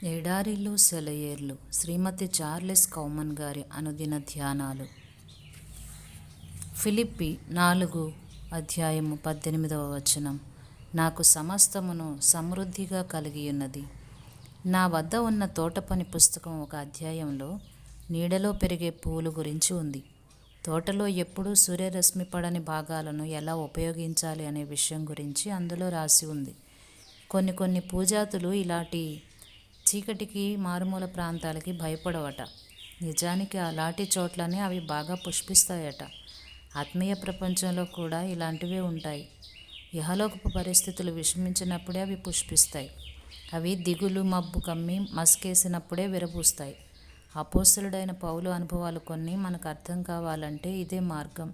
ఎడారిలో సెలయేర్లు శ్రీమతి చార్లెస్ కౌమన్ గారి అనుదిన ధ్యానాలు. ఫిలిప్పి 4:18 నాకు సమస్తమును సమృద్ధిగా కలిగియున్నది. నా వద్ద ఉన్న తోటపని పుస్తకం ఒక అధ్యాయంలో నీడలో పెరిగే పువ్వులు గురించి ఉంది. తోటలో ఎప్పుడూ సూర్యరశ్మి పడని భాగాలను ఎలా ఉపయోగించాలి అనే విషయం గురించి అందులో రాసి ఉంది. కొన్ని పూజాతులు ఇలాంటి చీకటికి మారుమూల ప్రాంతాలకి భయపడవట. నిజానికి అలాంటి చోట్లనే అవి బాగా పుష్పిస్తాయట. ఆత్మీయ ప్రపంచంలో కూడా ఇలాంటివే ఉంటాయి. ఇహలోకపు పరిస్థితులు విషమించినప్పుడే అవి పుష్పిస్తాయి. అవి దిగులు మబ్బు కమ్మి మస్కేసినప్పుడే విరబూస్తాయి. అపోస్తలుడైన పౌలు అనుభవాలు కొన్ని మనకు అర్థం కావాలంటే ఇదే మార్గం.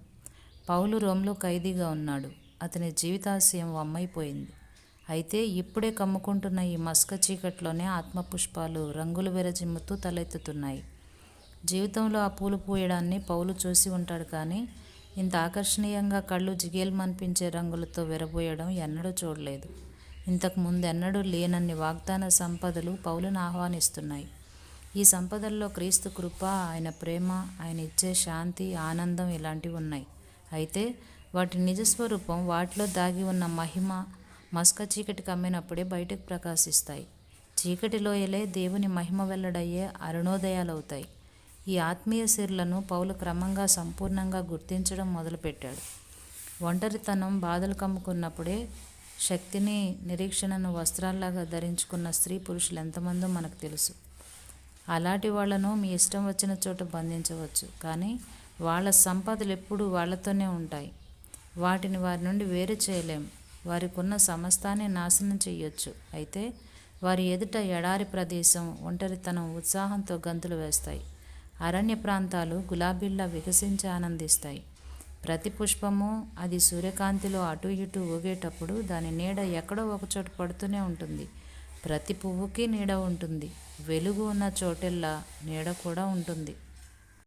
పౌలు రోమ్లో ఖైదీగా ఉన్నాడు. అతని జీవితాశయం వమ్మైపోయింది. అయితే ఇప్పుడే కమ్ముకుంటున్న ఈ మస్క చీకట్లోనే ఆత్మపుష్పాలు రంగులు విరజిమ్ముతూ తలెత్తుతున్నాయి. జీవితంలో ఆ పూలు పూయడాన్ని పౌలు చూసి ఉంటాడు, కానీ ఇంత ఆకర్షణీయంగా కళ్ళు జిగేల్మనిపించే రంగులతో విరబోయడం ఎన్నడూ చూడలేదు. ఇంతకు ముందెన్నడూ లేనన్ని వాగ్దాన సంపదలు పౌలును ఆహ్వానిస్తున్నాయి. ఈ సంపదల్లో క్రీస్తు కృప, ఆయన ప్రేమ, ఆయన ఇచ్చే శాంతి, ఆనందం ఇలాంటివి ఉన్నాయి. అయితే వాటి నిజస్వరూపం, వాటిలో దాగి ఉన్న మహిమ మస్క చీకటి కమ్మినప్పుడే బయటకు ప్రకాశిస్తాయి. చీకటి లోయలే దేవుని మహిమ వెల్లడయ్యే అరుణోదయాలవుతాయి. ఈ ఆత్మీయ సిరులను పౌలు క్రమంగా సంపూర్ణంగా గుర్తించడం మొదలుపెట్టాడు. ఒంటరితనం బాధలు కమ్ముకున్నప్పుడే శక్తిని, నిరీక్షణను వస్త్రాల్లాగా ధరించుకున్న స్త్రీ పురుషులు ఎంతమందో మనకు తెలుసు. అలాంటి వాళ్లను మీ ఇష్టం వచ్చిన చోట బంధించవచ్చు, కానీ వాళ్ళ సంపదలు ఎప్పుడూ వాళ్లతోనే ఉంటాయి. వాటిని వారి నుండి వేరు చేయలేం. వారికి ఉన్న సమస్తాన్ని నాశనం చేయొచ్చు. అయితే వారి ఎదుట ఎడారి ప్రదేశం, ఒంటరితనం ఉత్సాహంతో గంతులు వేస్తాయి. అరణ్య ప్రాంతాలు గులాబీల్లా వికసించి ఆనందిస్తాయి. ప్రతి పుష్పము అది సూర్యకాంతిలో అటు ఇటు ఊగేటప్పుడు దాని నీడ ఎక్కడో ఒకచోట పడుతూనే ఉంటుంది. ప్రతి పువ్వుకి నీడ ఉంటుంది. వెలుగు ఉన్న చోటెల్లా నీడ కూడా ఉంటుంది.